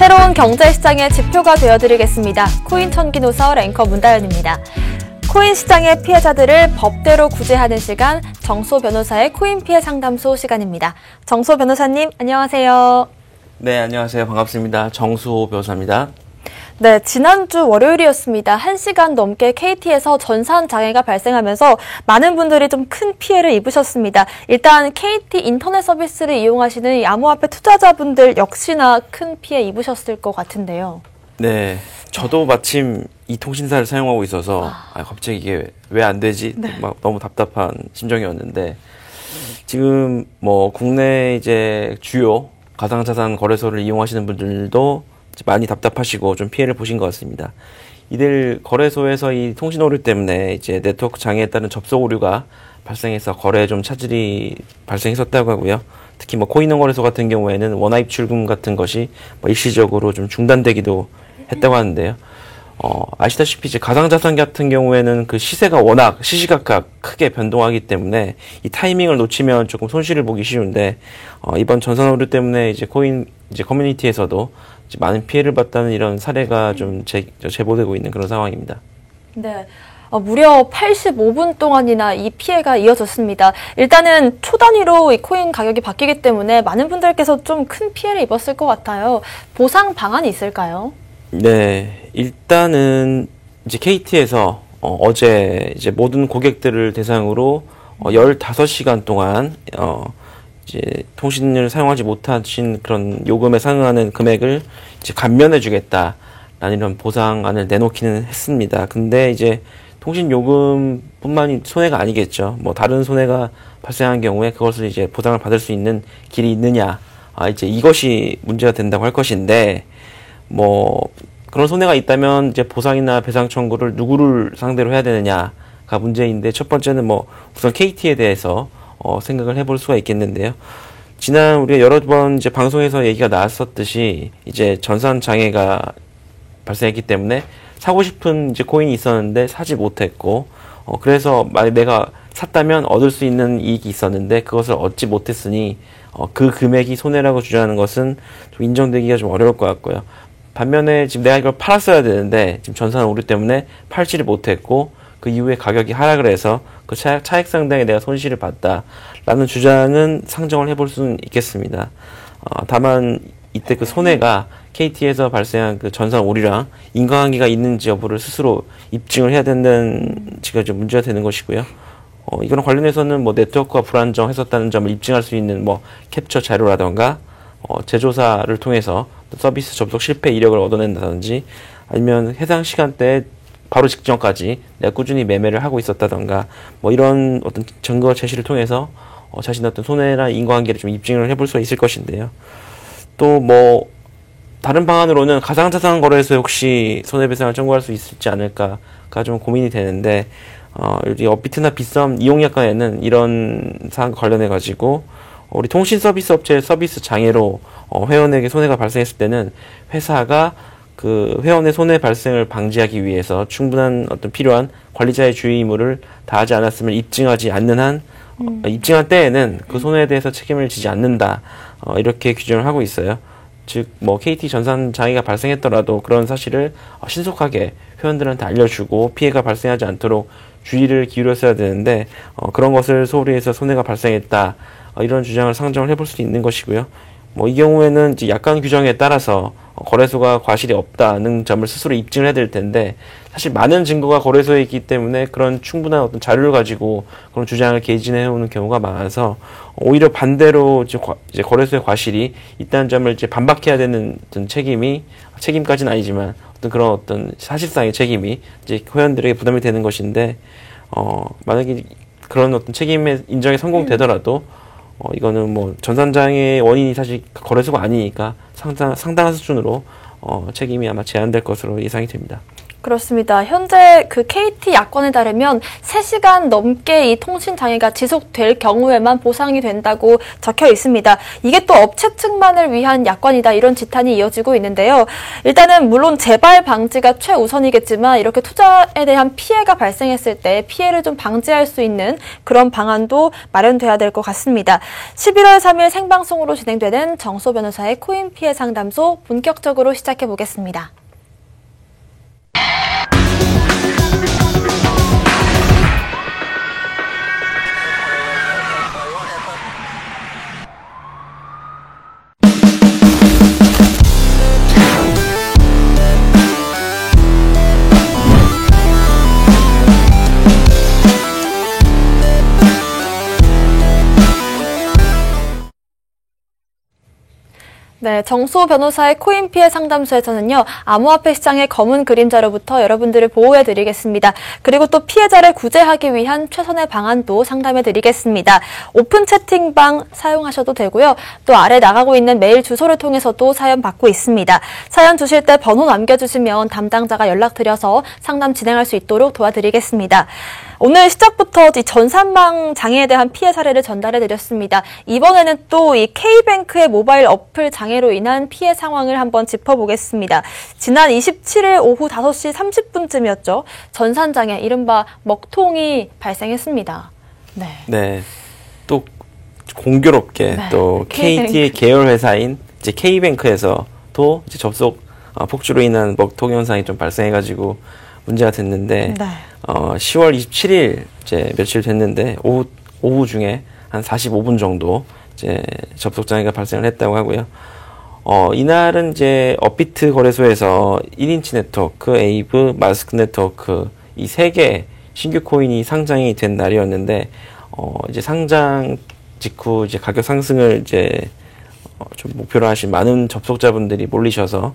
새로운 경제시장의 지표가 되어드리겠습니다. 코인 천기노설 앵커 문다연입니다. 코인 시장의 피해자들을 법대로 구제하는 시간, 정소 변호사의 코인 피해 상담소 시간입니다. 정소 변호사님, 안녕하세요. 네, 안녕하세요. 반갑습니다. 정수호 변호사입니다. 네, 지난주 월요일이었습니다. 1시간 넘게 KT에서 전산 장애가 발생하면서 많은 분들이 좀 큰 피해를 입으셨습니다. 일단 KT 인터넷 서비스를 이용하시는 이 암호화폐 투자자분들 역시나 큰 피해 입으셨을 것 같은데요. 네, 저도 마침 이 통신사를 사용하고 있어서 갑자기 이게 왜 안 되지? 네. 막 너무 답답한 심정이었는데 지금 뭐 국내 이제 주요 가상자산 거래소를 이용하시는 분들도 많이 답답하시고 좀 피해를 보신 것 같습니다. 이들 거래소에서 이 통신 오류 때문에 이제 네트워크 장애에 따른 접속 오류가 발생해서 거래에 좀 차질이 발생했었다고 하고요. 특히 뭐 코인원 거래소 같은 경우에는 원화입 출금 같은 것이 뭐 일시적으로 좀 중단되기도 했다고 하는데요. 아시다시피 이제 가상자산 같은 경우에는 그 시세가 워낙 시시각각 크게 변동하기 때문에 이 타이밍을 놓치면 조금 손실을 보기 쉬운데, 이번 전산 오류 때문에 이제 코인 이제 커뮤니티에서도 이제 많은 피해를 봤다는 이런 사례가 좀 제보되고 있는 그런 상황입니다. 네. 무려 85분 동안이나 이 피해가 이어졌습니다. 일단은 초 단위로 이 코인 가격이 바뀌기 때문에 많은 분들께서 좀 큰 피해를 입었을 것 같아요. 보상 방안이 있을까요? 네, 일단은 이제 KT에서 어제 이제 모든 고객들을 대상으로 15시간 동안 이제 통신을 사용하지 못하신 그런 요금에 상응하는 금액을 이제 감면해 주겠다라는 이런 보상안을 내놓기는 했습니다. 근데 이제 통신 요금뿐만이 손해가 아니겠죠. 뭐 다른 손해가 발생한 경우에 그것을 이제 보상을 받을 수 있는 길이 있느냐, 이제 이것이 문제가 된다고 할 것인데, 뭐 그런 손해가 있다면 이제 보상이나 배상 청구를 누구를 상대로 해야 되느냐가 문제인데, 첫 번째는 뭐 우선 KT에 대해서 생각을 해볼 수가 있겠는데요. 지난 우리가 여러 번 이제 방송에서 얘기가 나왔었듯이 이제 전산 장애가 발생했기 때문에 사고 싶은 이제 코인이 있었는데 사지 못했고, 그래서 만약 내가 샀다면 얻을 수 있는 이익이 있었는데 그것을 얻지 못했으니 그 금액이 손해라고 주장하는 것은 좀 인정되기가 좀 어려울 것 같고요. 반면에 지금 내가 이걸 팔았어야 되는데 지금 전산 오류 때문에 팔지를 못했고 그 이후에 가격이 하락을 해서 그 차액 상당히 내가 손실을 봤다라는 주장은 상정을 해볼 수는 있겠습니다. 다만 이때 그 손해가 KT에서 발생한 그 전산 오류랑 인과관계가 있는지 여부를 스스로 입증을 해야 된다는 지가 좀 문제가 되는 것이고요. 이거랑 관련해서는 뭐 네트워크가 불안정했었다는 점을 입증할 수 있는 뭐 캡처 자료라던가 제조사를 통해서 서비스 접속 실패 이력을 얻어낸다든지, 아니면 해당 시간대에 바로 직전까지 내가 꾸준히 매매를 하고 있었다던가, 뭐 이런 어떤 증거 제시를 통해서 자신의 어떤 손해나 인과관계를 좀 입증을 해볼 수 있을 것인데요. 또 뭐 다른 방안으로는 가상자산 거래소에 혹시 손해배상을 청구할 수 있을지 않을까가 좀 고민이 되는데, 우리 업비트나 빗썸 이용약관에는 이런 사항과 관련해 가지고 우리 통신 서비스 업체의 서비스 장애로 회원에게 손해가 발생했을 때는 회사가 그 회원의 손해 발생을 방지하기 위해서 충분한 어떤 필요한 관리자의 주의 의무를 다하지 않았음을 입증하지 않는 한, 입증한 때에는 그 손해에 대해서 책임을 지지 않는다, 이렇게 규정을 하고 있어요. 즉 뭐 KT 전산 장애가 발생했더라도 그런 사실을 신속하게 회원들한테 알려주고 피해가 발생하지 않도록 주의를 기울였어야 되는데, 그런 것을 소홀히 해서 손해가 발생했다, 이런 주장을 상정을 해볼 수 있는 것이고요. 뭐 이 경우에는 이제 약관 규정에 따라서 거래소가 과실이 없다는 점을 스스로 입증을 해야 될 텐데, 사실 많은 증거가 거래소에 있기 때문에 그런 충분한 어떤 자료를 가지고 그런 주장을 개진해 오는 경우가 많아서 오히려 반대로 이제 거래소의 과실이 있다는 점을 이제 반박해야 되는 어떤 책임까지는 아니지만 그런 어떤 사실상의 책임이 이제 회원들에게 부담이 되는 것인데, 만약에 그런 어떤 책임의 인정에 성공되더라도 이거는 뭐 전산장애의 원인이 사실 거래소가 아니니까 상당한 수준으로 책임이 아마 제한될 것으로 예상이 됩니다. 그렇습니다. 현재 그 KT 약관에 따르면 3시간 넘게 이 통신 장애가 지속될 경우에만 보상이 된다고 적혀 있습니다. 이게 또 업체 측만을 위한 약관이다, 이런 지탄이 이어지고 있는데요. 일단은 물론 재발 방지가 최우선이겠지만 이렇게 투자에 대한 피해가 발생했을 때 피해를 좀 방지할 수 있는 그런 방안도 마련돼야 될 것 같습니다. 11월 3일 생방송으로 진행되는 정소 변호사의 코인 피해 상담소 본격적으로 시작해 보겠습니다. 네, 정소 변호사의 코인 피해 상담소에서는요, 암호화폐 시장의 검은 그림자로부터 여러분들을 보호해드리겠습니다. 그리고 또 피해자를 구제하기 위한 최선의 방안도 상담해드리겠습니다. 오픈 채팅방 사용하셔도 되고요. 또 아래 나가고 있는 메일 주소를 통해서도 사연 받고 있습니다. 사연 주실 때 번호 남겨주시면 담당자가 연락드려서 상담 진행할 수 있도록 도와드리겠습니다. 오늘 시작부터 이 전산망 장애에 대한 피해 사례를 전달해드렸습니다. 이번에는 또 이 K뱅크의 모바일 어플 장애로 인한 피해 상황을 한번 짚어보겠습니다. 지난 27일 오후 5시 30분쯤이었죠. 전산장애, 이른바 먹통이 발생했습니다. 네. 네. 또 공교롭게 네. 또 KT의 계열 회사인 이제 K뱅크에서도 이제 접속 폭주로 인한 먹통 현상이 좀 발생해가지고 문제가 됐는데, 네. 10월 27일 이제 며칠 됐는데 오후 중에 한 45분 정도 이제 접속 장애가 발생을 했다고 하고요. 이날은 이제 업비트 거래소에서 1인치 네트워크, 에이브, 마스크 네트워크 이 3개 신규 코인이 상장이 된 날이었는데, 이제 상장 직후 이제 가격 상승을 이제 좀 목표로 하신 많은 접속자분들이 몰리셔서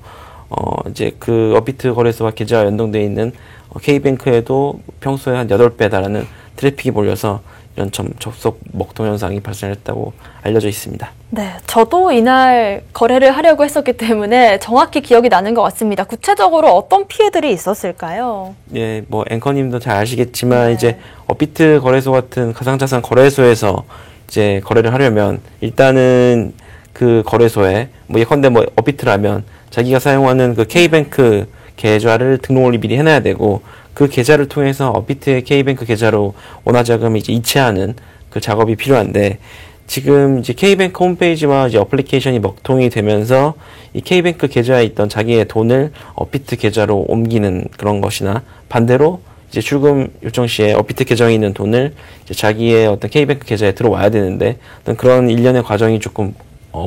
이제 그 업비트 거래소와 계좌와 연동되어 있는 K뱅크에도 평소에 한 8배 달하는 트래픽이 몰려서 이런 접속 먹통 현상이 발생했다고 알려져 있습니다. 네, 저도 이날 거래를 하려고 했었기 때문에 정확히 기억이 나는 것 같습니다. 구체적으로 어떤 피해들이 있었을까요? 예, 뭐 앵커님도 잘 아시겠지만, 네. 이제 업비트 거래소 같은 가상자산 거래소에서 이제 거래를 하려면 일단은 그 거래소에 뭐 예컨대 뭐 업비트라면 자기가 사용하는 그 K뱅크 계좌를 등록을 미리 해놔야 되고, 그 계좌를 통해서 업비트의 K뱅크 계좌로 원화자금을 이제 이체하는 그 작업이 필요한데, 지금 이제 K뱅크 홈페이지와 이제 어플리케이션이 먹통이 되면서 이 K뱅크 계좌에 있던 자기의 돈을 업비트 계좌로 옮기는 그런 것이나, 반대로 이제 출금 요청 시에 업비트 계정에 있는 돈을 이제 자기의 어떤 K뱅크 계좌에 들어와야 되는데, 어떤 그런 일련의 과정이 조금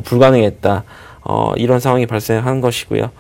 불가능했다. 이런 상황이 발생한 것이고요.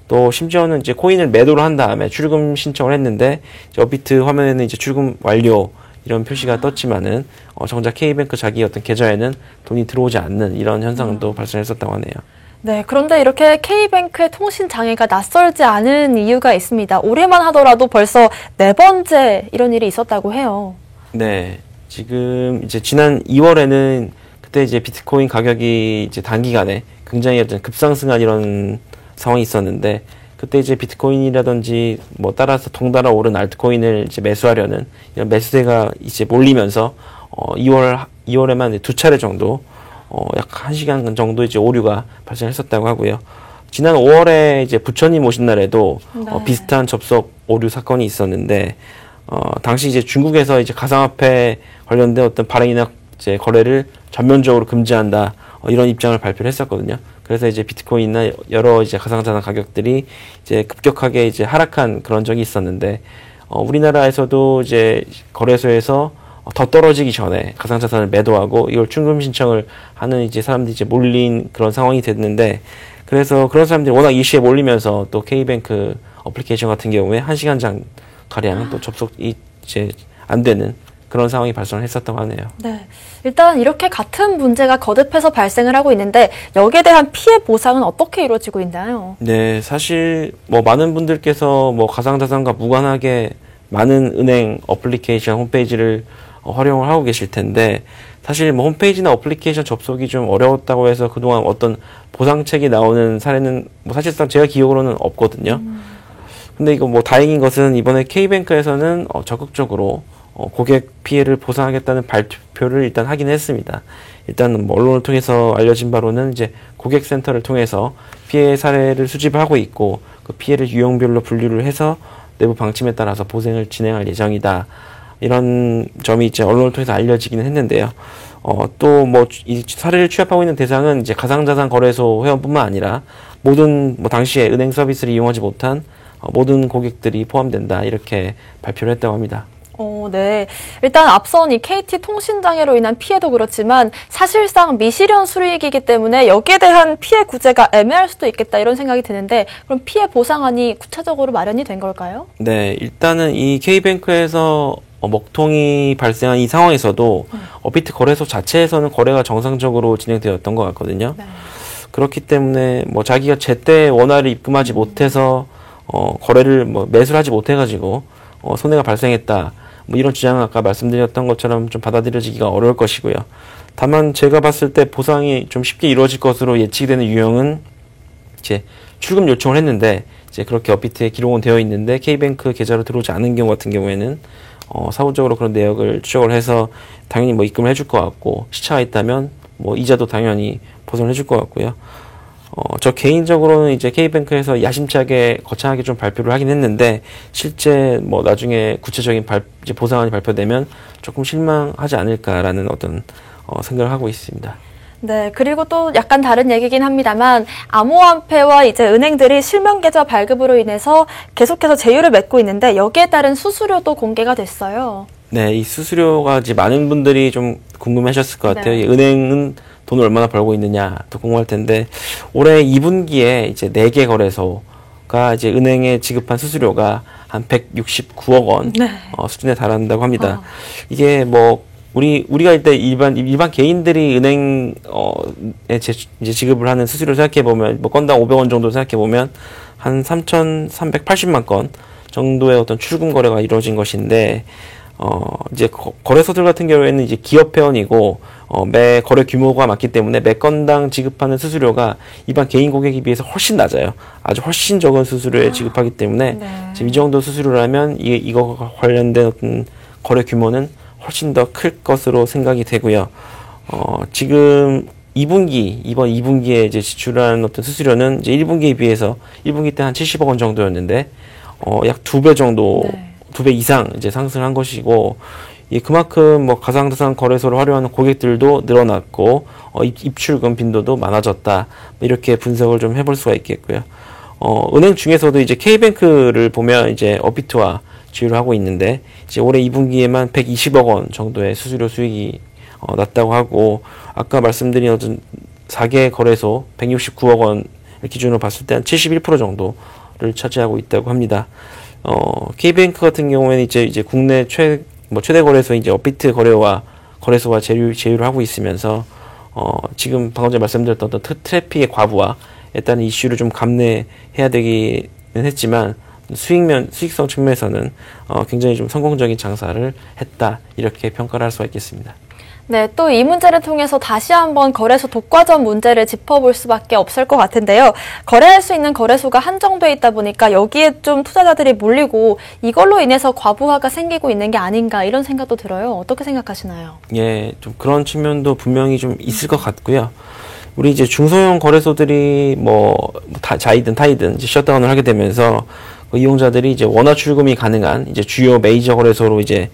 또 심지어는 이제 코인을 매도를 한 다음에 출금 신청을 했는데, 이제 업비트 화면에는 이제 출금 완료 이런 표시가 떴지만은 정작 K뱅크 자기 어떤 계좌에는 돈이 들어오지 않는 이런 현상도 발생했었다고 하네요. 네, 그런데 이렇게 K뱅크의 통신 장애가 낯설지 않은 이유가 있습니다. 올해만 하더라도 벌써 4번째 이런 일이 있었다고 해요. 네, 지금 이제 지난 2월에는 그때 이제 비트코인 가격이 이제 단기간에 굉장히 어떤 급상승한 이런 상황이 있었는데, 그때 이제 비트코인이라든지 뭐 따라서 덩달아 오른 알트코인을 이제 매수하려는 이런 매수세가 이제 몰리면서 2월에만 2차례 정도 약 1시간 정도 이제 오류가 발생했었다고 하고요. 지난 5월에 이제 부처님 오신 날에도 네. 비슷한 접속 오류 사건이 있었는데, 당시 이제 중국에서 이제 가상화폐 관련된 어떤 발행이나 이제 거래를 전면적으로 금지한다, 이런 입장을 발표를 했었거든요. 그래서 이제 비트코인이나 여러 이제 가상자산 가격들이 이제 급격하게 이제 하락한 그런 적이 있었는데, 우리나라에서도 이제 거래소에서 더 떨어지기 전에 가상자산을 매도하고 이걸 출금 신청을 하는 이제 사람들이 이제 몰린 그런 상황이 됐는데, 그래서 그런 사람들이 워낙 이슈에 몰리면서 또 K뱅크 어플리케이션 같은 경우에 1시간 가량 또 접속이 이제 안 되는 그런 상황이 발생했었다고 하네요. 네, 일단 이렇게 같은 문제가 거듭해서 발생을 하고 있는데 여기에 대한 피해 보상은 어떻게 이루어지고 있나요? 네, 사실 뭐 많은 분들께서 뭐 가상자산과 무관하게 많은 은행 어플리케이션 홈페이지를 활용을 하고 계실 텐데, 사실 뭐 홈페이지나 어플리케이션 접속이 좀 어려웠다고 해서 그동안 어떤 보상책이 나오는 사례는 뭐 사실상 제가 기억으로는 없거든요. 근데 이거 뭐 다행인 것은 이번에 K뱅크에서는 적극적으로 고객 피해를 보상하겠다는 발표를 일단 하긴 했습니다. 일단 뭐 언론을 통해서 알려진 바로는 이제 고객센터를 통해서 피해 사례를 수집하고 있고 그 피해를 유형별로 분류를 해서 내부 방침에 따라서 보상을 진행할 예정이다. 이런 점이 이제 언론을 통해서 알려지기는 했는데요. 또 뭐 이 사례를 취합하고 있는 대상은 이제 가상자산 거래소 회원뿐만 아니라 모든 뭐 당시에 은행 서비스를 이용하지 못한 모든 고객들이 포함된다. 이렇게 발표를 했다고 합니다. 네. 일단 앞선 이 KT 통신장애로 인한 피해도 그렇지만 사실상 미실현 수익이기 때문에 여기에 대한 피해 구제가 애매할 수도 있겠다 이런 생각이 드는데 그럼 피해 보상안이 구체적으로 마련이 된 걸까요? 네. 일단은 이 K뱅크에서 먹통이 발생한 이 상황에서도 업비트 거래소 자체에서는 거래가 정상적으로 진행되었던 것 같거든요. 네. 그렇기 때문에 뭐 자기가 제때 원화를 입금하지 못해서 거래를 뭐 매수를 하지 못해가지고 손해가 발생했다. 뭐 이런 주장은 아까 말씀드렸던 것처럼 좀 받아들여지기가 어려울 것이고요. 다만 제가 봤을 때 보상이 좀 쉽게 이루어질 것으로 예측이 되는 유형은 이제 출금 요청을 했는데 이제 그렇게 업비트에 기록은 되어 있는데 K뱅크 계좌로 들어오지 않은 경우 같은 경우에는 사후적으로 그런 내역을 추적을 해서 당연히 뭐 입금을 해줄 것 같고 시차가 있다면 뭐 이자도 당연히 보상을 해줄 것 같고요. 저 개인적으로는 이제 K뱅크에서 야심차게 거창하게 좀 발표를 하긴 했는데 실제 뭐 나중에 구체적인 이제 보상안이 발표되면 조금 실망하지 않을까라는 어떤 생각을 하고 있습니다. 네, 그리고 또 약간 다른 얘기긴 합니다만 암호화폐와 이제 은행들이 실명 계좌 발급으로 인해서 계속해서 제휴를 맺고 있는데 여기에 따른 수수료도 공개가 됐어요. 네, 이 수수료가 이제 많은 분들이 좀 궁금해하셨을 것 같아요. 네. 은행은 돈을 얼마나 벌고 있느냐 또 궁금할 텐데 올해 2분기에 이제 4개 거래소가 이제 은행에 지급한 수수료가 한 169억 원 네. 수준에 달한다고 합니다. 이게 뭐 우리가 일단 일반 개인들이 은행에 이제 지급을 하는 수수료를 생각해 보면 뭐 건당 500원 정도 생각해 보면 한 3,380만 건 정도의 어떤 출금 거래가 이루어진 것인데 이제 거래소들 같은 경우에는 이제 기업 회원이고 매 거래 규모가 많기 때문에 매 건당 지급하는 수수료가 일반 개인 고객에 비해서 훨씬 낮아요. 아주 훨씬 적은 수수료에 지급하기 때문에 네. 지금 이 정도 수수료라면 이거 관련된 어떤 거래 규모는 훨씬 더 클 것으로 생각이 되고요. 지금 이번 2분기에 이제 지출한 어떤 수수료는 이제 1분기에 비해서 1분기 때 한 70억 원 정도였는데 약 2배 정도 네. 2배 이상 이제 상승한 것이고, 그만큼 뭐 가상자산 거래소를 활용하는 고객들도 늘어났고, 입출금 빈도도 많아졌다. 이렇게 분석을 좀 해볼 수가 있겠고요. 은행 중에서도 이제 K뱅크를 보면 이제 업비트와 지유를 하고 있는데, 이제 올해 2분기에만 120억 원 정도의 수수료 수익이 났다고 하고, 아까 말씀드린 어떤 4개 거래소 169억 원 기준으로 봤을 때 한 71% 정도를 차지하고 있다고 합니다. K뱅크 같은 경우에는 이제 국내 최대 거래소인 이제 업비트 거래소와 제휴를 하고 있으면서, 지금 방금 전에 말씀드렸던 어떤 트래픽의 과부와 일단 이슈를 좀 감내해야 되기는 했지만, 수익성 측면에서는, 굉장히 좀 성공적인 장사를 했다. 이렇게 평가를 할 수가 있겠습니다. 네, 또 이 문제를 통해서 다시 한번 거래소 독과점 문제를 짚어볼 수밖에 없을 것 같은데요. 거래할 수 있는 거래소가 한정돼 있다 보니까 여기에 좀 투자자들이 몰리고 이걸로 인해서 과부하가 생기고 있는 게 아닌가 이런 생각도 들어요. 어떻게 생각하시나요? 예, 좀 그런 측면도 분명히 좀 있을 것 같고요. 우리 이제 중소형 거래소들이 자이든 타이든 이제 셧다운을 하게 되면서 이용자들이 이제 원화 출금이 가능한 이제 주요 메이저 거래소로 이제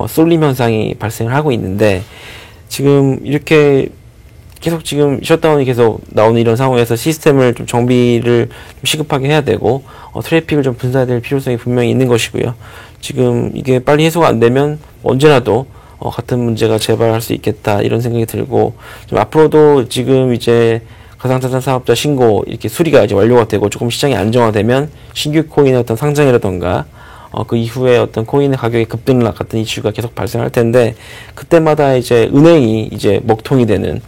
쏠림 현상이 발생을 하고 있는데, 지금 이렇게 계속 지금 셧다운이 계속 나오는 이런 상황에서 시스템을 좀 정비를 좀 시급하게 해야 되고, 트래픽을 좀 분산해야 될 필요성이 분명히 있는 것이고요. 지금 이게 빨리 해소가 안 되면 언제라도 같은 문제가 재발할 수 있겠다 이런 생각이 들고, 좀 앞으로도 지금 이제 가상자산 사업자 신고 이렇게 수리가 이제 완료가 되고 조금 시장이 안정화되면 신규 코인의 어떤 상장이라던가 그 이후에 어떤 코인의 가격의 급등락 같은 이슈가 계속 발생할 텐데, 그때마다 이제 은행이 이제 먹통이 되는,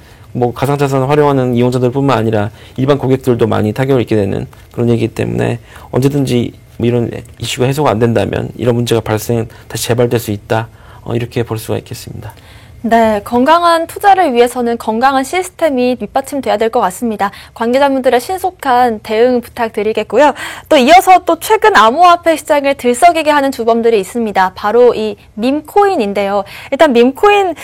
가상자산을 활용하는 이용자들뿐만 아니라 일반 고객들도 많이 타격을 입게 되는 그런 얘기이기 때문에 언제든지 이런 이슈가 해소가 안 된다면 이런 문제가 다시 재발될 수 있다. 이렇게 볼 수가 있겠습니다. 네, 건강한 투자를 위해서는 건강한 시스템이 밑받침돼야 될 것 같습니다. 관계자분들의 신속한 대응 부탁드리겠고요. 또 이어서 또 최근 암호화폐 시장을 들썩이게 하는 주범들이 있습니다. 바로 이 밈코인인데요. 일단 밈코인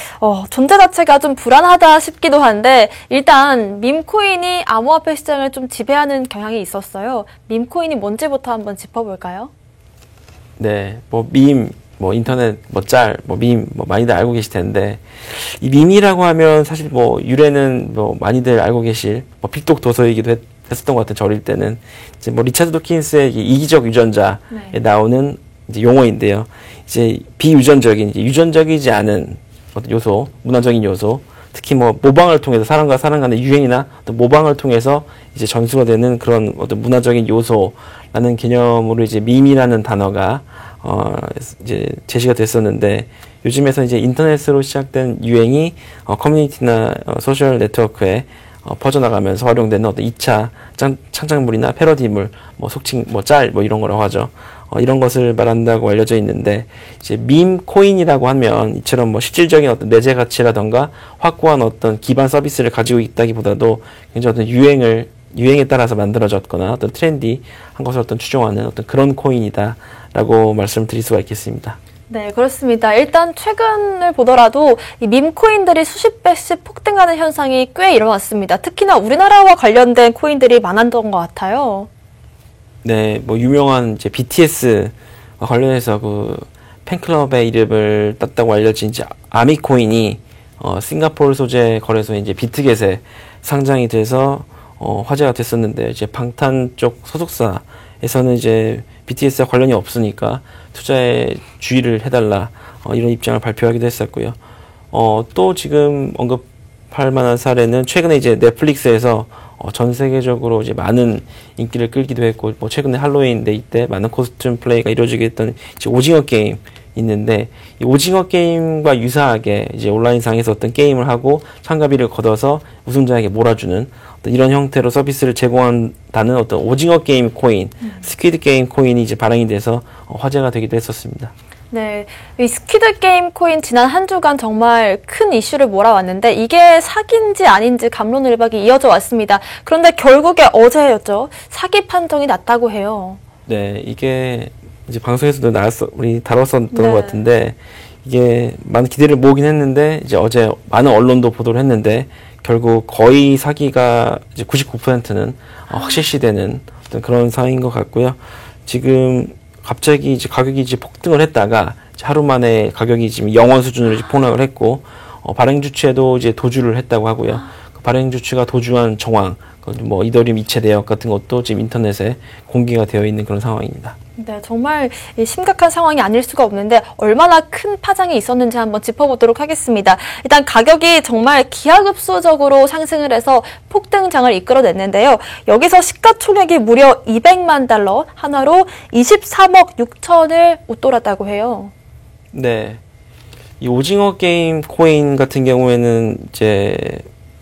존재 자체가 좀 불안하다 싶기도 한데 일단 밈코인이 암호화폐 시장을 좀 지배하는 경향이 있었어요. 밈코인이 뭔지부터 한번 짚어볼까요? 네, 인터넷, 밈, 많이들 알고 계실 텐데, 이 밈이라고 하면 사실 유래는 많이들 알고 계실, 픽독 도서이기도 했었던 것 같은 저일 때는, 이제 리차드 도킨스의 이기적 유전자에 나오는 이제 용어인데요. 이제 비유전적인, 이제 유전적이지 않은 어떤 요소, 문화적인 요소, 특히 모방을 통해서 사람과 사람 간의 유행이나 어떤 모방을 통해서 이제 전수가 되는 그런 어떤 문화적인 요소라는 개념으로 이제 밈이라는 단어가 이제 제시가 됐었는데 요즘에서 이제 인터넷으로 시작된 유행이 커뮤니티나 소셜 네트워크에 퍼져나가면서 활용되는 어떤 2차 창작물이나 패러디물, 속칭 짤 이런 거라고 하죠. 이런 것을 말한다고 알려져 있는데 이제 밈 코인이라고 하면 이처럼 실질적인 어떤 내재 가치라던가 확고한 어떤 기반 서비스를 가지고 있다기보다도 굉장히 어떤 유행에 따라서 만들어졌거나 어떤 트렌디한 것을 추종하는 어떤 그런 코인이다라고 말씀드릴 수가 있겠습니다. 네, 그렇습니다. 일단 최근을 보더라도 이 밈코인들이 수십 배씩 폭등하는 현상이 꽤 일어났습니다. 특히나 우리나라와 관련된 코인들이 많았던 것 같아요. 네, 유명한 이제 BTS 관련해서 그 팬클럽의 이름을 땄다고 알려진 이제 아미코인이 싱가포르 소재 거래소에 이제 비트겟에 상장이 돼서 화제가 됐었는데 이제 방탄 쪽 소속사에서는 이제 BTS와 관련이 없으니까 투자에 주의를 해달라 이런 입장을 발표하기도 했었고요. 또 지금 언급할 만한 사례는 최근에 이제 넷플릭스에서 전 세계적으로 이제 많은 인기를 끌기도 했고 최근에 할로윈 데이 때 많은 코스튬 플레이가 이루어지게 했던 이제 오징어 게임 있는데 이 오징어 게임과 유사하게 이제 온라인상에서 어떤 게임을 하고 참가비를 걷어서 우승자에게 몰아주는 어떤 이런 형태로 서비스를 제공한다는 어떤 오징어 게임 코인, 스퀴드 게임 코인이 이제 발행이 돼서 화제가 되기도 했었습니다. 네, 이 스퀴드 게임 코인 지난 한 주간 정말 큰 이슈를 몰아왔는데 이게 사기인지 아닌지 감론을박이 이어져 왔습니다. 그런데 결국에 어제였죠. 사기 판정이 났다고 해요. 네, 이게 이제 방송에서도 우리 다뤘었던 것 같은데 이게 많은 기대를 모으긴 했는데 이제 어제 많은 언론도 보도를 했는데 결국 거의 사기가 이제 99%는 확실시되는 어떤 그런 상황인 것 같고요. 지금 갑자기 이제 가격이 이제 폭등을 했다가 이제 하루 만에 가격이 지금 0원 수준으로 이제 폭락을 했고 발행 주체도 이제 도주를 했다고 하고요. 그 발행 주체가 도주한 정황, 이더리움 이체 내역 같은 것도 지금 인터넷에 공개가 되어 있는 그런 상황입니다. 네, 정말 심각한 상황이 아닐 수가 없는데 얼마나 큰 파장이 있었는지 한번 짚어보도록 하겠습니다. 일단 가격이 정말 기하급수적으로 상승을 해서 폭등장을 이끌어냈는데요. 여기서 시가총액이 무려 200만 달러, 한화로 23억 6천을 웃돌았다고 해요. 네, 이 오징어 게임 코인 같은 경우에는 이제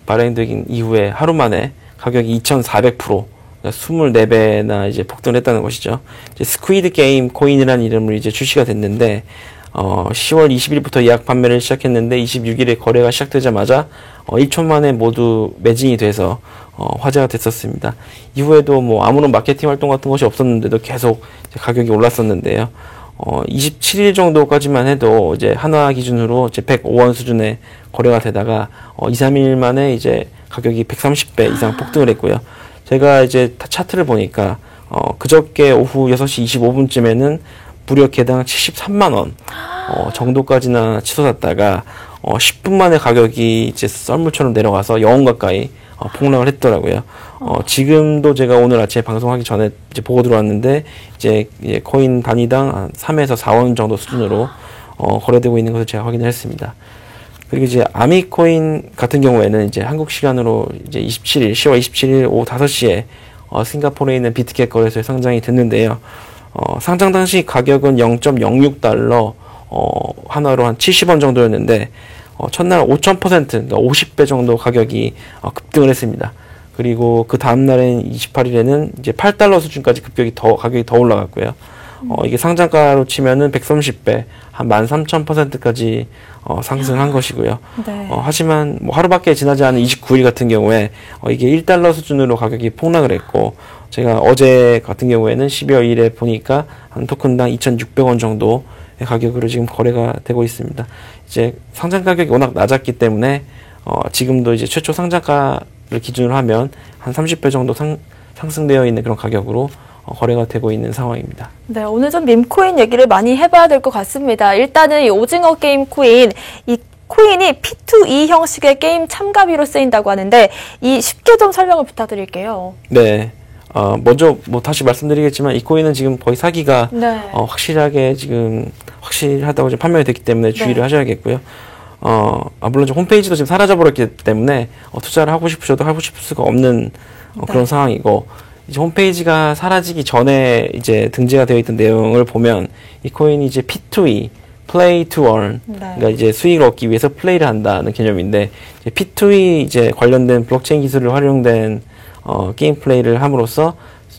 발행되긴 이후에 하루 만에 가격이 2,400%, 24배나 이제 폭등했다는 것이죠. 이제 스퀴드 게임 코인이라는 이름으로 이제 출시가 됐는데, 10월 20일부터 예약 판매를 시작했는데, 26일에 거래가 시작되자마자, 1초 만에 모두 매진이 돼서, 화제가 됐었습니다. 이후에도 아무런 마케팅 활동 같은 것이 없었는데도 계속 가격이 올랐었는데요. 27일 정도까지만 해도 이제 한화 기준으로 이제 105원 수준의 거래가 되다가 2, 3일 만에 이제 가격이 130배 이상 폭등을 했고요. 제가 이제 차트를 보니까 그저께 오후 6시 25분쯤에는 무려 개당 73만 원 정도까지나 치솟았다가 10분 만에 가격이 이제 썰물처럼 내려가서 0원 가까이 폭락을 했더라고요. 지금도 제가 오늘 아침에 방송하기 전에 이제 보고 들어왔는데 이제 코인 단위당 한 3에서 4원 정도 수준으로 거래되고 있는 것을 제가 확인을 했습니다. 그리고 이제 아미코인 같은 경우에는 이제 한국 시간으로 이제 10월 27일 오후 5시에 싱가포르에 있는 비트겟 거래소에 상장이 됐는데요. 상장 당시 가격은 0.06달러, 한화로 한 70원 정도였는데 첫날 5,000%, 그러니까 50배 정도 가격이 급등을 했습니다. 그리고 그 다음 날인 28일에는 이제 8달러 수준까지 가격이 더 올라갔고요. 이게 상장가로 치면은 130배, 한 13,000%까지 상승한 것이고요. 네. 하지만 뭐 하루밖에 지나지 않은 29일 같은 경우에 이게 1달러 수준으로 가격이 폭락을 했고, 제가 어제 같은 경우에는 12월 2일에 보니까 한 토큰당 2,600원 정도의 가격으로 지금 거래가 되고 있습니다. 이제 상장 가격이 워낙 낮았기 때문에 지금도 이제 최초 상장가를 기준으로 하면 한 30배 정도 상승되어 있는 그런 가격으로 거래가 되고 있는 상황입니다. 네, 오늘 좀 밈코인 얘기를 많이 해봐야 될 것 같습니다. 일단은 이 오징어 게임 코인, 이 코인이 P2E 형식의 게임 참가비로 쓰인다고 하는데, 이 쉽게 좀 설명을 부탁드릴게요. 네. 먼저 뭐 다시 말씀드리겠지만 이 코인은 지금 거의 사기가 네. 확실하게 지금 확실하다고 지금 판명이 됐기 때문에 주의를 네. 하셔야겠고요. 물론 홈페이지도 지금 사라져버렸기 때문에 투자를 하고 싶으셔도 하고 싶을 수가 없는 그런 네. 상황이고, 이제 홈페이지가 사라지기 전에 이제 등재가 되어 있던 내용을 보면 이 코인이 이제 P2E, Play to Earn, 네. 그러니까 이제 수익을 얻기 위해서 플레이를 한다는 개념인데, 이제 P2E 이제 관련된 블록체인 기술을 활용된 게임 플레이를 함으로써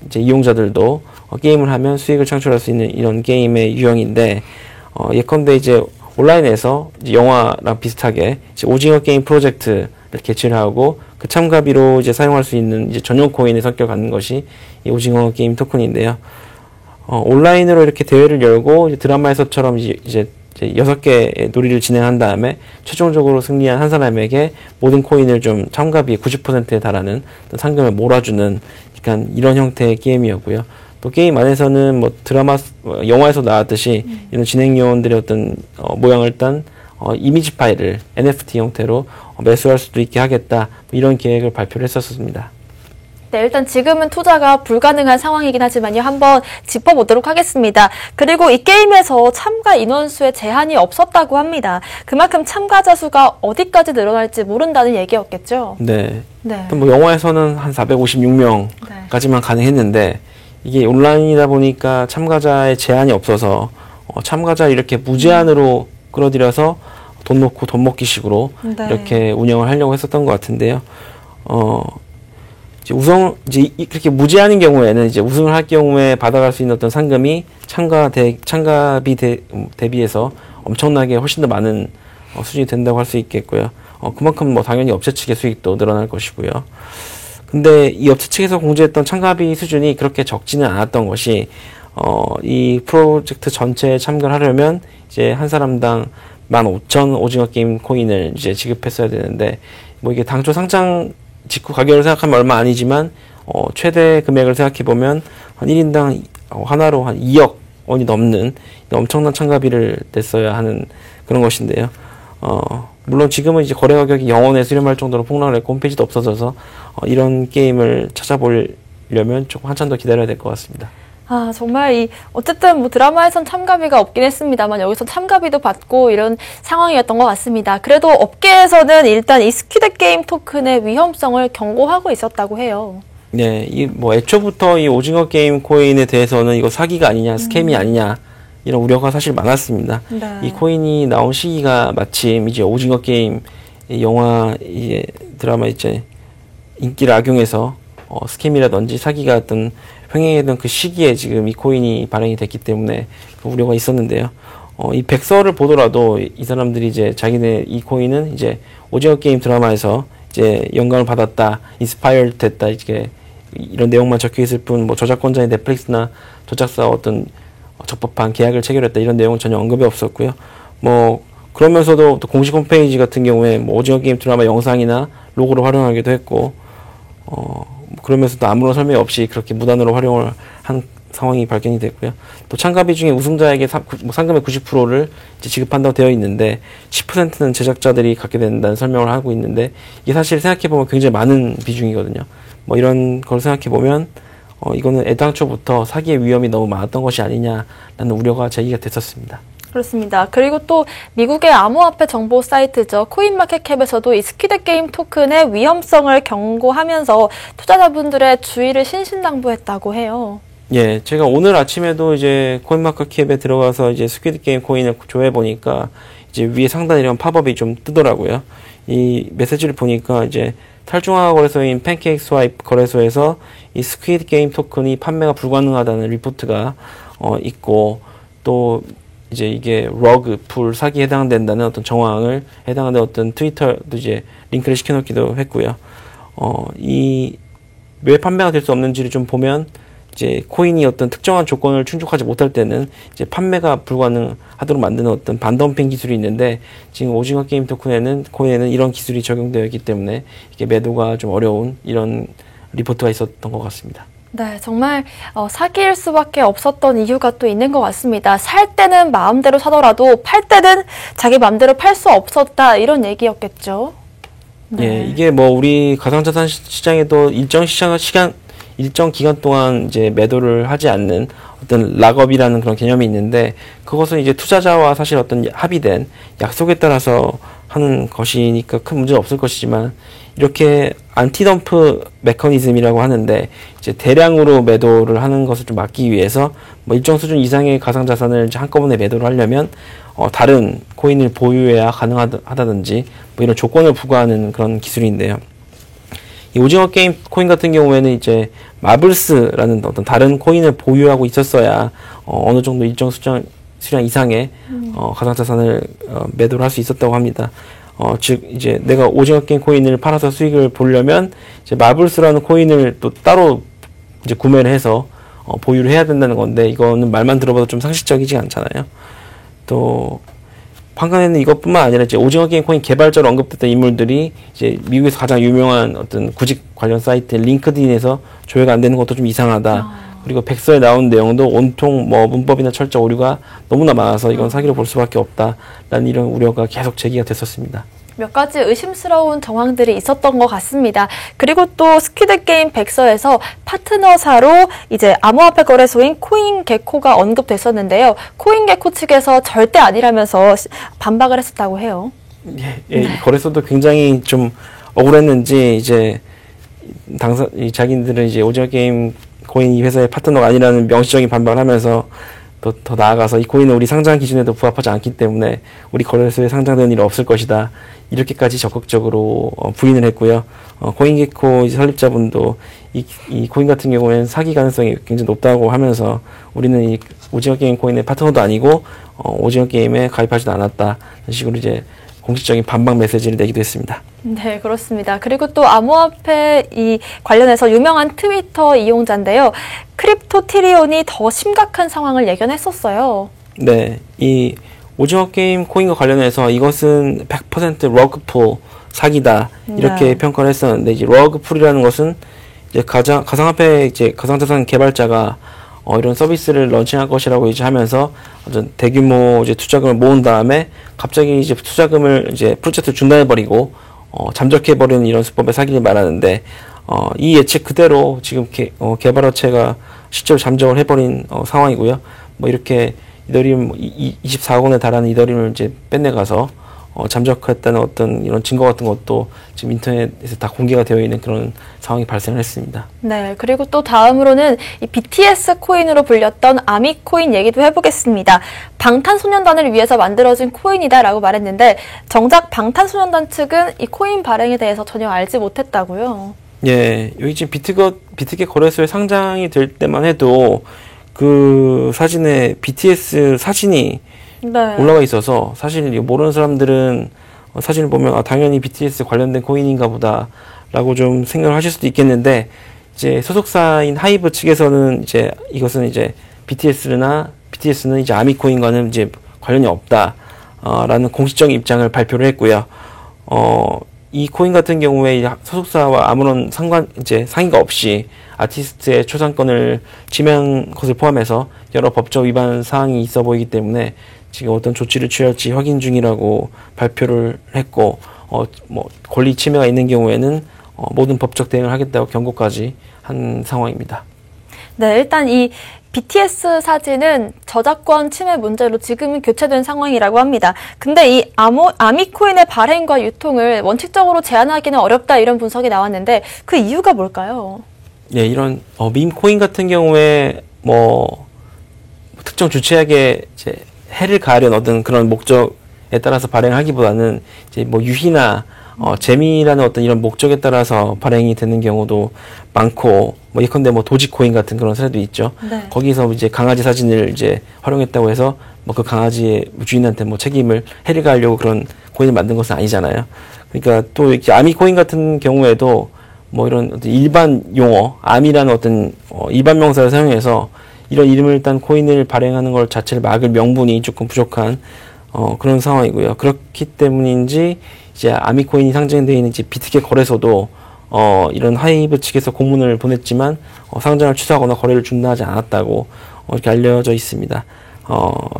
이제 이용자들도 게임을 하면 수익을 창출할 수 있는 이런 게임의 유형인데, 예컨대 이제 온라인에서 이제 영화랑 비슷하게 이제 오징어 게임 프로젝트를 개최를 하고 그 참가비로 이제 사용할 수 있는 이제 전용 코인의 성격을 갖는 것이 이 오징어 게임 토큰인데요. 온라인으로 이렇게 대회를 열고 이제 드라마에서처럼 이제 6개의 놀이를 진행한 다음에 최종적으로 승리한 한 사람에게 모든 코인을 좀 참가비의 90%에 달하는 상금을 몰아주는, 그러니까 이런 형태의 게임이었고요. 또 게임 안에서는 뭐 영화에서 나왔듯이 이런 진행 요원들의 어떤 모양을 딴 이미지 파일을 NFT 형태로 매수할 수도 있게 하겠다, 이런 계획을 발표를 했었습니다. 네, 일단 지금은 투자가 불가능한 상황이긴 하지만요. 한번 짚어보도록 하겠습니다. 그리고 이 게임에서 참가 인원수에 제한이 없었다고 합니다. 그만큼 참가자 수가 어디까지 늘어날지 모른다는 얘기였겠죠? 네. 네. 뭐 영화에서는 한 456명까지만 가능했는데, 이게 온라인이다 보니까 참가자의 제한이 없어서 참가자 이렇게 무제한으로 끌어들여서 돈 놓고 돈 먹기 식으로 네. 이렇게 운영을 하려고 했었던 것 같은데요. 이제 그렇게 무제한인 경우에는 이제 우승을 할 경우에 받아갈 수 있는 어떤 상금이 참가비 대비해서 엄청나게 훨씬 더 많은 수준이 된다고 할 수 있겠고요. 그만큼 뭐 당연히 업체 측의 수익도 늘어날 것이고요. 근데 이 업체 측에서 공지했던 참가비 수준이 그렇게 적지는 않았던 것이, 이 프로젝트 전체에 참가를 하려면 이제 한 사람당 15,000 오징어 게임 코인을 이제 지급했어야 되는데, 뭐 이게 당초 상장 직후 가격을 생각하면 얼마 아니지만, 최대 금액을 생각해보면 한 1인당 하나로 한 2억 원이 넘는 엄청난 참가비를 냈어야 하는 그런 것인데요. 물론 지금은 이제 거래 가격이 영원에 수렴할 정도로 폭락을 했고 홈페이지도 없어져서 이런 게임을 찾아보려면 조금 한참 더 기다려야 될 것 같습니다. 아, 정말 어쨌든 뭐 드라마에선 참가비가 없긴 했습니다만 여기서 참가비도 받고 이런 상황이었던 것 같습니다. 그래도 업계에서는 일단 이 스퀴드 게임 토큰의 위험성을 경고하고 있었다고 해요. 네, 뭐 애초부터 이 오징어 게임 코인에 대해서는 이거 사기가 아니냐, 스캠이 아니냐, 이런 우려가 사실 많았습니다. 네. 이 코인이 나온 시기가 마침 이제 오징어 게임 영화 드라마 이제 인기를 악용해서 스캠이라든지 사기가 어떤 횡행했던 그 시기에 지금 이 코인이 발행이 됐기 때문에 그 우려가 있었는데요. 이 백서를 보더라도 이 사람들이 이제 자기네 이 코인은 이제 오징어 게임 드라마에서 이제 영감을 받았다, 인스파이어 됐다, 이렇게 이런 내용만 적혀 있을 뿐, 뭐 저작권자의 넷플릭스나 저작사와 어떤 적법한 계약을 체결했다, 이런 내용은 전혀 언급이 없었고요. 뭐 그러면서도 또 공식 홈페이지 같은 경우에 뭐 오징어 게임 드라마 영상이나 로고를 활용하기도 했고, 그러면서도 아무런 설명이 없이 그렇게 무단으로 활용을 한 상황이 발견이 됐고요. 또 참가비 중에 우승자에게 상금의 90%를 이제 지급한다고 되어 있는데 10%는 제작자들이 갖게 된다는 설명을 하고 있는데, 이게 사실 생각해보면 굉장히 많은 비중이거든요. 뭐 이런 걸 생각해보면 이거는 애당초부터 사기의 위험이 너무 많았던 것이 아니냐라는 우려가 제기가 됐었습니다. 그렇습니다. 그리고 또 미국의 암호화폐 정보 사이트죠. 코인마켓캡에서도 이 스퀴드 게임 토큰의 위험성을 경고하면서 투자자분들의 주의를 신신당부했다고 해요. 예, 제가 오늘 아침에도 이제 코인마켓캡에 들어가서 이제 스퀴드 게임 코인을 조회해 보니까 이제 위에 상단에 이런 팝업이 좀 뜨더라고요. 이 메시지를 보니까 이제 탈중앙화 거래소인 팬케이크 스와이프 거래소에서 이 스퀴드 게임 토큰이 판매가 불가능하다는 리포트가 있고, 또 이제 이게 러그 풀 사기에 해당된다는 어떤 정황을 해당하는 어떤 트위터도 이제 링크를 시켜놓기도 했고요. 이 왜 판매가 될 수 없는지를 좀 보면, 이제 코인이 어떤 특정한 조건을 충족하지 못할 때는 이제 판매가 불가능하도록 만드는 어떤 반덤핑 기술이 있는데, 지금 오징어 게임 토큰에는 코인에는 이런 기술이 적용되어 있기 때문에 이게 매도가 좀 어려운 이런 리포트가 있었던 것 같습니다. 네, 정말 사기일 수밖에 없었던 이유가 또 있는 것 같습니다. 살 때는 마음대로 사더라도 팔 때는 자기 마음대로 팔 수 없었다, 이런 얘기였겠죠. 네. 예, 이게 뭐 우리 가상자산 시장에도 일정 기간 동안 이제 매도를 하지 않는 어떤 락업이라는 그런 개념이 있는데, 그것은 이제 투자자와 사실 어떤 합의된 약속에 따라서 하는 것이니까 큰 문제는 없을 것이지만, 이렇게 안티덤프 메커니즘이라고 하는데, 이제 대량으로 매도를 하는 것을 좀 막기 위해서 뭐 일정 수준 이상의 가상자산을 이제 한꺼번에 매도를 하려면 다른 코인을 보유해야 가능하다든지 뭐 이런 조건을 부과하는 그런 기술인데요. 이 오징어 게임 코인 같은 경우에는 이제 마블스라는 어떤 다른 코인을 보유하고 있었어야 어느 정도 일정 수량 이상의 가상자산을 매도를 할 수 있었다고 합니다. 즉 이제 내가 오징어 게임 코인을 팔아서 수익을 보려면 이제 마블스라는 코인을 또 따로 이제 구매를 해서 보유를 해야 된다는 건데, 이거는 말만 들어봐도 좀 상식적이지 않잖아요. 또 방금에는 이것뿐만 아니라 이제 오징어 게임 코인 개발자로 언급됐던 인물들이 이제 미국에서 가장 유명한 어떤 구직 관련 사이트 링크드인에서 조회가 안 되는 것도 좀 이상하다. 그리고 백서에 나온 내용도 온통 뭐 문법이나 철자 오류가 너무나 많아서 이건 사기로 볼 수밖에 없다라는 이런 우려가 계속 제기가 됐었습니다. 몇 가지 의심스러운 정황들이 있었던 것 같습니다. 그리고 또 스퀴드 게임 백서에서 파트너사로 이제 암호화폐 거래소인 코인게코가 언급됐었는데요. 코인게코 측에서 절대 아니라면서 반박을 했었다고 해요. 예, 거래소도 굉장히 좀 억울했는지 이제 자기들은 이제 오징어 게임 코인 이 회사의 파트너가 아니라는 명시적인 반박을 하면서 더 나아가서 이 코인은 우리 상장 기준에도 부합하지 않기 때문에 우리 거래소에 상장되는 일은 없을 것이다, 이렇게까지 적극적으로 부인을 했고요. 코인게코 설립자분도 이 코인 같은 경우에는 사기 가능성이 굉장히 높다고 하면서 우리는 이 오징어 게임 코인의 파트너도 아니고 오징어 게임에 가입하지도 않았다, 이런 식으로 이제 공식적인 반박 메시지를 내기도 했습니다. 네, 그렇습니다. 그리고 또 암호화폐 관련해서 유명한 트위터 이용자인데요. 크립토티리온이 더 심각한 상황을 예견했었어요. 네, 이 오징어 게임 코인과 관련해서 이것은 100% 러그풀 사기다, 이렇게 네. 평가를 했었는데, 이제 러그풀이라는 것은 이제 가상화폐 이제 가상자산 개발자가 이런 서비스를 런칭할 것이라고 이제 하면서 어떤 대규모 이제 투자금을 모은 다음에 갑자기 이제 투자금을 이제 프로젝트 중단해버리고 잠적해버리는 이런 수법의 사기를 말하는데, 이 예측 그대로 지금 개발업체가 실제로 잠적을 해버린 상황이고요. 뭐 이렇게 이더리움 24억 원에 달하는 이더리움을 이제 뺏내가서 잠적했다는 어떤 이런 증거 같은 것도 지금 인터넷에서 다 공개가 되어 있는 그런 상황이 발생을 했습니다. 네, 그리고 또 다음으로는 이 BTS 코인으로 불렸던 아미 코인 얘기도 해보겠습니다. 방탄소년단을 위해서 만들어진 코인이다라고 말했는데, 정작 방탄소년단 측은 이 코인 발행에 대해서 전혀 알지 못했다고요. 예, 여기 지금 비트겟 거래소에 상장이 될 때만 해도 그 사진에 BTS 사진이 네. 올라와 있어서, 사실 이거 모르는 사람들은 사진을 보면 당연히 BTS 관련된 코인인가 보다 라고 좀 생각을 하실 수도 있겠는데, 이제 소속사인 하이브 측에서는 이제 이것은 이제 BTS는 이제 아미코인과는 이제 관련이 없다 라는 공식적인 입장을 발표를 했고요. 이 코인 같은 경우에 소속사와 아무런 상의가 없이 아티스트의 초상권을 침해한 것을 포함해서 여러 법적 위반 사항이 있어 보이기 때문에 지금 어떤 조치를 취할지 확인 중이라고 발표를 했고, 뭐 권리 침해가 있는 경우에는 모든 법적 대응을 하겠다고 경고까지 한 상황입니다. 네, 일단 이 BTS 사진은 저작권 침해 문제로 지금은 교체된 상황이라고 합니다. 근데 이 아미코인의 발행과 유통을 원칙적으로 제한하기는 어렵다, 이런 분석이 나왔는데 그 이유가 뭘까요? 예, 이런 밈 코인 같은 경우에 뭐 특정 주체에게 이제 해를 가하려는 어떤 그런 목적에 따라서 발행하기보다는 이제 뭐 유희나 재미라는 어떤 이런 목적에 따라서 발행이 되는 경우도 많고, 뭐 예컨대 뭐 도지코인 같은 그런 사례도 있죠. 네. 거기서 이제 강아지 사진을 이제 활용했다고 해서 뭐 그 강아지의 주인한테 뭐 책임을 해리가하려고 그런 코인을 만든 것은 아니잖아요. 그러니까 또 이렇게 아미코인 같은 경우에도 뭐 이런 어떤 일반 용어, 아미라는 어떤 일반 명사를 사용해서 이런 이름을 딴 코인을 발행하는 것 자체를 막을 명분이 조금 부족한 그런 상황이고요. 그렇기 때문인지 이제 아미코인이 상장되어 있는 이제 비트겟 거래소도 이런 하이브 측에서 공문을 보냈지만 상장을 취소하거나 거래를 중단하지 않았다고 이렇게 알려져 있습니다.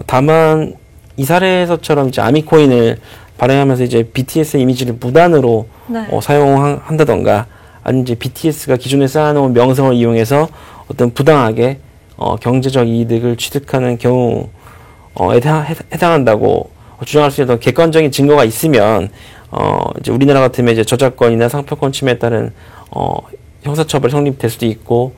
다만 이 사례에서처럼 이제 아미코인을 발행하면서 이제 BTS 이미지를 무단으로 네. 사용한다던가 아니면 이제 BTS가 기존에 쌓아놓은 명성을 이용해서 어떤 부당하게 경제적 이득을 취득하는 경우에 해당한다고 주장할 수 있는 객관적인 증거가 있으면 이제 우리나라 같으면 이제 저작권이나 상표권 침해에 따른 형사처벌 성립될 수도 있고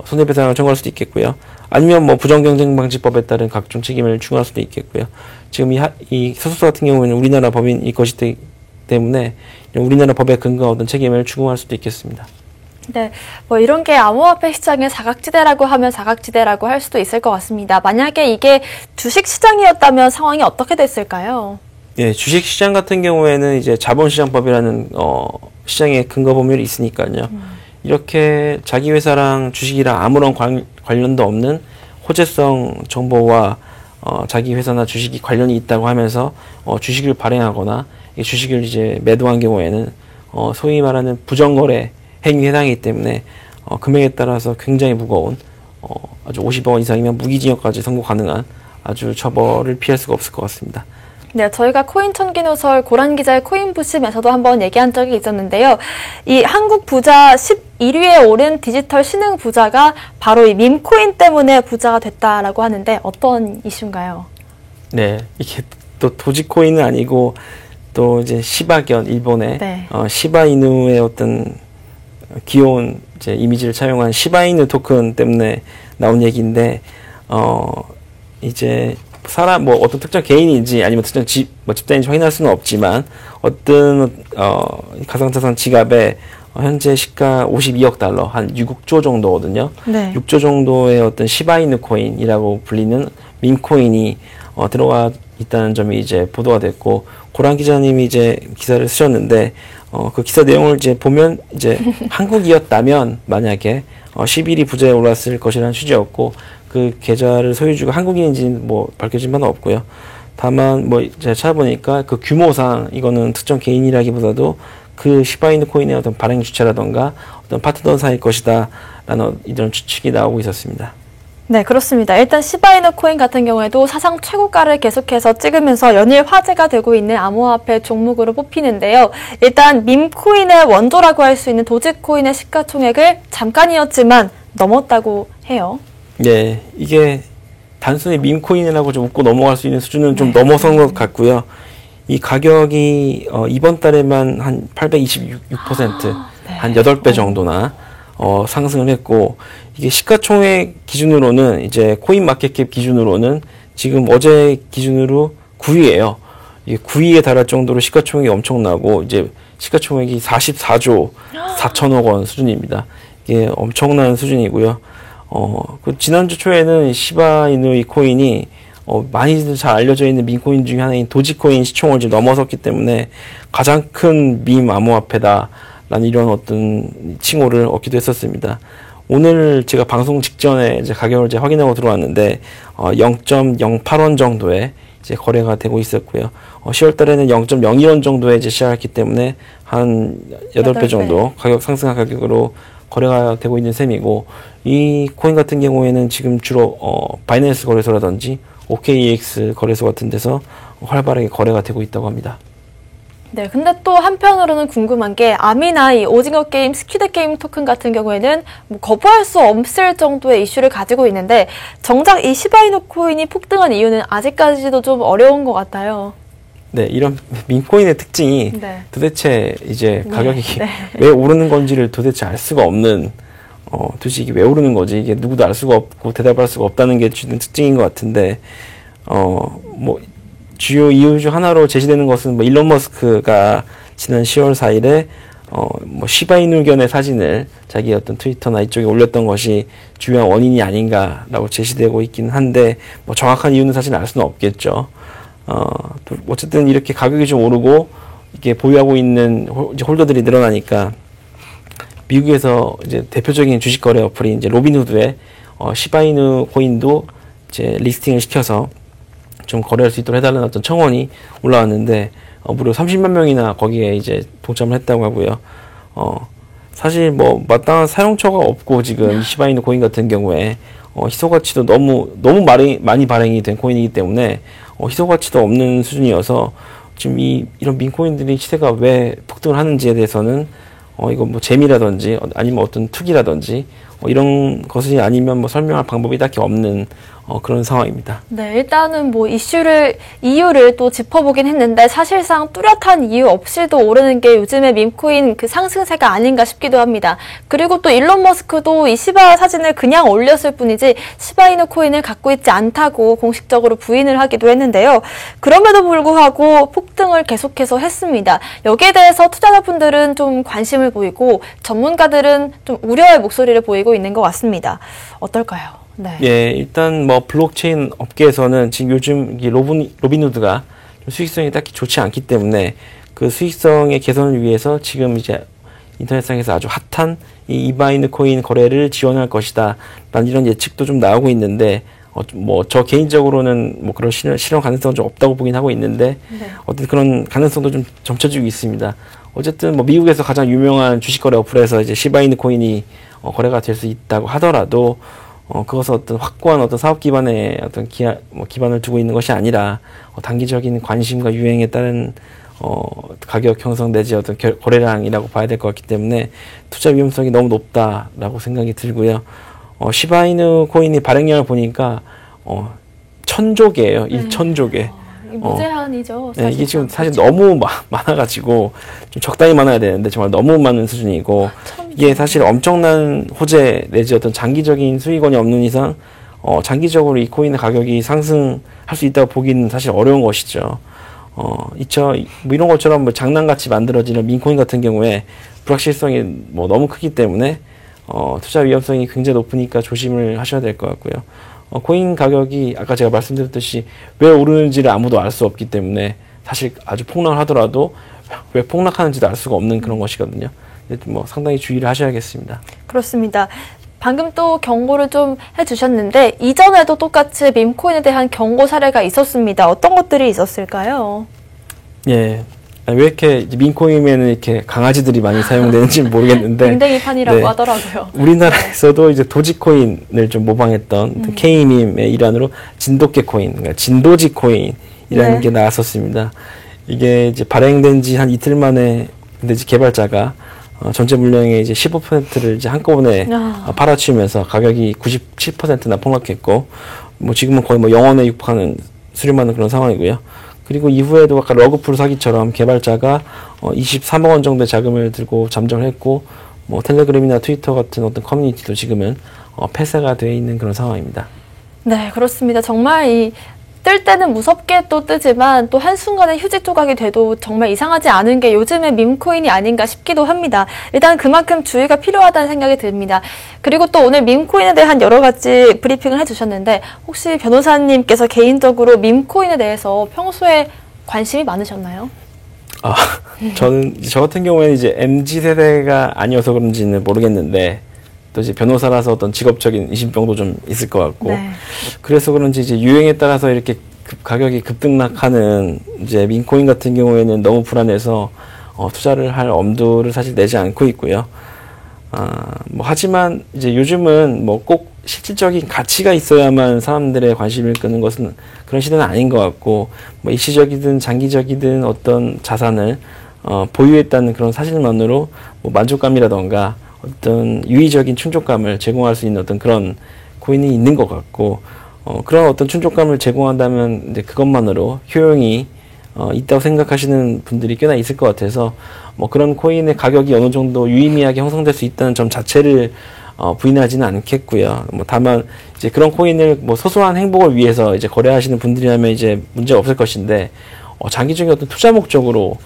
손해배상을 청구할 수도 있겠고요. 아니면 뭐 부정경쟁방지법에 따른 각종 책임을 추구할 수도 있겠고요. 지금 이 소속사 같은 경우에는 우리나라 법인일 것이기 때문에 우리나라 법에 근거한 어떤 책임을 추구할 수도 있겠습니다. 네, 뭐 이런 게 암호화폐 시장의 사각지대라고 하면 사각지대라고 할 수도 있을 것 같습니다. 만약에 이게 주식 시장이었다면 상황이 어떻게 됐을까요? 예, 주식 시장 같은 경우에는 이제 자본시장법이라는 시장의 근거 법률이 있으니까요. 이렇게 자기 회사랑 주식이랑 아무런 관련도 없는 호재성 정보와 자기 회사나 주식이 관련이 있다고 하면서 주식을 발행하거나 이 주식을 이제 매도한 경우에는 소위 말하는 부정거래 행위에 해당이기 때문에 금액에 따라서 굉장히 무거운 아주 50억 원 이상이면 무기징역까지 선고 가능한 아주 처벌을 피할 수가 없을 것 같습니다. 네, 저희가 코인 천기누설 고란 기자의 코인 부심에서도 한번 얘기한 적이 있었는데요. 이 한국 부자 11위에 오른 디지털 신흥 부자가 바로 이 밈코인 때문에 부자가 됐다라고 하는데 어떤 이슈인가요? 네, 이게 또 도지코인은 아니고 또 이제 시바견 일본의 네. 시바이누의 어떤 귀여운 이제 이미지를 차용한 시바이누 토큰 때문에 나온 얘기인데 이제 사람 뭐 어떤 특정 개인인지 아니면 특정 집단인지 확인할 수는 없지만 어떤 가상자산 지갑에 현재 시가 52억 달러 한 6조 정도거든요. 네. 6조 정도의 어떤 시바이누 코인이라고 불리는 밈코인이 들어가 있다는 점이 이제 보도가 됐고 고란 기자님이 이제 기사를 쓰셨는데 그 기사 내용을 이제 보면 이제 한국이었다면 만약에 11위 부자에 올랐을 것이라는 취지였고 그 계좌를 소유주가 한국인인지는 뭐 밝혀진 바는 없고요. 다만 뭐 제가 찾아보니까 그 규모상 이거는 특정 개인이라기보다도 그 시바이누 코인의 어떤 발행 주체라던가 어떤 파트너사일 것이다라는 이런 추측이 나오고 있었습니다. 네, 그렇습니다. 일단 시바이누 코인 같은 경우에도 사상 최고가를 계속해서 찍으면서 연일 화제가 되고 있는 암호화폐 종목으로 뽑히는데요. 일단 밈코인의 원조라고 할 수 있는 도지코인의 시가총액을 잠깐이었지만 넘었다고 해요. 네, 이게 단순히 밈코인이라고 좀 웃고 넘어갈 수 있는 수준은 좀 넘어선 것 같고요. 이 가격이 이번 달에만 한 826%, 네. 한 8배 정도나 상승을 했고 이게 시가총액 기준으로는 이제 코인마켓캡 기준으로는 지금 어제 기준으로 9위예요. 이게 9위에 달할 정도로 시가총액이 엄청나고 이제 시가총액이 44조 4천억 원 수준입니다. 이게 엄청난 수준이고요. 그 지난주 초에는 시바이누 이 코인이 많이들 잘 알려져 있는 밈코인 중에 하나인 도지코인 시총을 이제 넘어섰기 때문에 가장 큰 밈 암호화폐다라는 이런 어떤 칭호를 얻기도 했었습니다. 오늘 제가 방송 직전에 이제 가격을 이제 확인하고 들어왔는데 0.08원 정도에 이제 거래가 되고 있었고요. 10월 달에는 0.01원 정도에 이제 시작했기 때문에 한 8배 정도 가격 상승한 가격으로 거래가 되고 있는 셈이고 이 코인 같은 경우에는 지금 주로 바이낸스 거래소라든지 OKEX 거래소 같은 데서 활발하게 거래가 되고 있다고 합니다. 네, 근데 또 한편으로는 궁금한 게 아미나 이 오징어 게임, 스퀴드 게임 토큰 같은 경우에는 뭐 거부할 수 없을 정도의 이슈를 가지고 있는데 정작 이 시바이누 코인이 폭등한 이유는 아직까지도 좀 어려운 것 같아요. 네, 이런 밈코인의 특징이 네. 도대체 이제 가격이 네. 왜 오르는 건지를 도대체 알 수가 없는 도대체 이게 왜 오르는 거지? 이게 누구도 알 수가 없고 대답할 수가 없다는 게 주는 특징인 것 같은데 뭐 주요 이유 중 하나로 제시되는 것은 뭐 일론 머스크가 지난 10월 4일에 뭐 시바이누 의견의 사진을 자기 어떤 트위터나 이쪽에 올렸던 것이 주요한 원인이 아닌가라고 제시되고 있긴 한데 뭐 정확한 이유는 사실 알 수는 없겠죠. 어쨌든 이렇게 가격이 좀 오르고 이게 보유하고 있는 홀더들이 늘어나니까 미국에서 이제 대표적인 주식 거래 어플인 이제 로빈후드에 시바이누 코인도 이제 리스팅을 시켜서 좀 거래할 수 있도록 해달라는 어떤 청원이 올라왔는데 무려 30만 명이나 거기에 이제 동참을 했다고 하고요. 사실 뭐 마땅한 사용처가 없고 지금 이 시바이누 코인 같은 경우에 희소 가치도 너무 많이 발행이 된 코인이기 때문에 희소 가치도 없는 수준이어서 지금 이런 민코인들이 시세가 왜 폭등을 하는지에 대해서는 이거 뭐 재미라든지 아니면 어떤 투기라든지 이런 것이 아니면 뭐 설명할 방법이 딱히 없는 그런 상황입니다. 네, 일단은 뭐 이유를 또 짚어보긴 했는데 사실상 뚜렷한 이유 없이도 오르는 게 요즘의 밈코인 그 상승세가 아닌가 싶기도 합니다. 그리고 또 일론 머스크도 이 시바 사진을 그냥 올렸을 뿐이지 시바이누 코인을 갖고 있지 않다고 공식적으로 부인을 하기도 했는데요. 그럼에도 불구하고 폭등을 계속해서 했습니다. 여기에 대해서 투자자분들은 좀 관심을 보이고 전문가들은 좀 우려의 목소리를 보이고 있는 것 같습니다. 어떨까요? 네. 예, 일단 뭐 블록체인 업계에서는 지금 요즘 로빈후드가 수익성이 딱히 좋지 않기 때문에 그 수익성의 개선을 위해서 지금 이제 인터넷상에서 아주 핫한 이 이바이누 코인 거래를 지원할 것이다. 라는 이런 예측도 좀 나오고 있는데 뭐 저 개인적으로는 뭐 그런 실현 가능성은 좀 없다고 보긴 하고 있는데 네. 어떤 그런 가능성도 좀 점쳐지고 있습니다. 어쨌든 뭐 미국에서 가장 유명한 주식 거래 어플에서 이제 시바이누 코인이 거래가 될 수 있다고 하더라도 그것은 어떤 확고한 어떤 사업 기반의 어떤 기반을 두고 있는 것이 아니라 단기적인 관심과 유행에 따른 가격 형성 내지 어떤 거래량이라고 봐야 될 것 같기 때문에 투자 위험성이 너무 높다라고 생각이 들고요. 시바이누 코인이 발행량을 보니까 1000조 개예요. 1000조 개. 무제한이죠. 네, 이게 지금 사실 너무 많아가지고 좀 적당히 많아야 되는데 정말 너무 많은 수준이고 이게 사실 엄청난 호재 내지 어떤 장기적인 수익원이 없는 이상 장기적으로 이 코인의 가격이 상승할 수 있다고 보기는 사실 어려운 것이죠. 뭐 이런 것처럼 뭐 장난같이 만들어지는 민코인 같은 경우에 불확실성이 뭐 너무 크기 때문에 투자 위험성이 굉장히 높으니까 조심을 하셔야 될 것 같고요. 코인 가격이 아까 제가 말씀드렸듯이 왜 오르는지를 아무도 알 수 없기 때문에 사실 아주 폭락을 하더라도 왜 폭락하는지도 알 수가 없는 그런 것이거든요. 뭐 상당히 주의를 하셔야겠습니다. 그렇습니다. 방금 또 경고를 좀 해주셨는데 이전에도 똑같이 밈코인에 대한 경고 사례가 있었습니다. 어떤 것들이 있었을까요? 예. 왜 이렇게 민코인에는 이렇게 강아지들이 많이 사용되는지 모르겠는데 댕댕이판이라고 네. 하더라고요. 우리나라에서도 이제 도지코인을 좀 모방했던 K밈의 일환으로 진돗개 코인, 그러니까 진도지 코인이라는 네. 게 나왔었습니다. 이게 이제 발행된 지 한 이틀 만에 근데 이제 개발자가 전체 물량의 이제 15%를 이제 한꺼번에 팔아치우면서 가격이 97%나 폭락했고, 뭐 지금은 거의 뭐 0원에 육박하는 수렴하는 그런 상황이고요. 그리고 이후에도 아까 러그풀 사기처럼 개발자가 23억 원 정도의 자금을 들고 잠정을 했고, 뭐 텔레그램이나 트위터 같은 어떤 커뮤니티도 지금은 폐쇄가 되어 있는 그런 상황입니다. 네, 그렇습니다. 정말 뜰 때는 무섭게 또 뜨지만 또 한순간에 휴지 조각이 돼도 정말 이상하지 않은 게 요즘의 밈코인이 아닌가 싶기도 합니다. 일단 그만큼 주의가 필요하다는 생각이 듭니다. 그리고 또 오늘 밈코인에 대한 여러 가지 브리핑을 해주셨는데 혹시 변호사님께서 개인적으로 밈코인에 대해서 평소에 관심이 많으셨나요? 저는 저 같은 경우에는 이제 MZ세대가 아니어서 그런지는 모르겠는데 또 이제 변호사라서 어떤 직업적인 이심병도 좀 있을 것 같고 네. 그래서 그런지 이제 유행에 따라서 이렇게 가격이 급등락하는 이제 민코인 같은 경우에는 너무 불안해서 투자를 할 엄두를 사실 내지 않고 있고요. 뭐 하지만 이제 요즘은 뭐 꼭 실질적인 가치가 있어야만 사람들의 관심을 끄는 것은 그런 시대는 아닌 것 같고 뭐 일시적이든 장기적이든 어떤 자산을 보유했다는 그런 사실만으로 뭐 만족감이라던가 어떤 유의적인 충족감을 제공할 수 있는 어떤 그런 코인이 있는 것 같고 그런 어떤 충족감을 제공한다면 이제 그것만으로 효용이 있다고 생각하시는 분들이 꽤나 있을 것 같아서 뭐 그런 코인의 가격이 어느 정도 유의미하게 형성될 수 있다는 점 자체를 부인하지는 않겠고요. 뭐 다만 이제 그런 코인을 뭐 소소한 행복을 위해서 이제 거래하시는 분들이라면 이제 문제가 없을 것인데 장기적인 어떤 투자 목적으로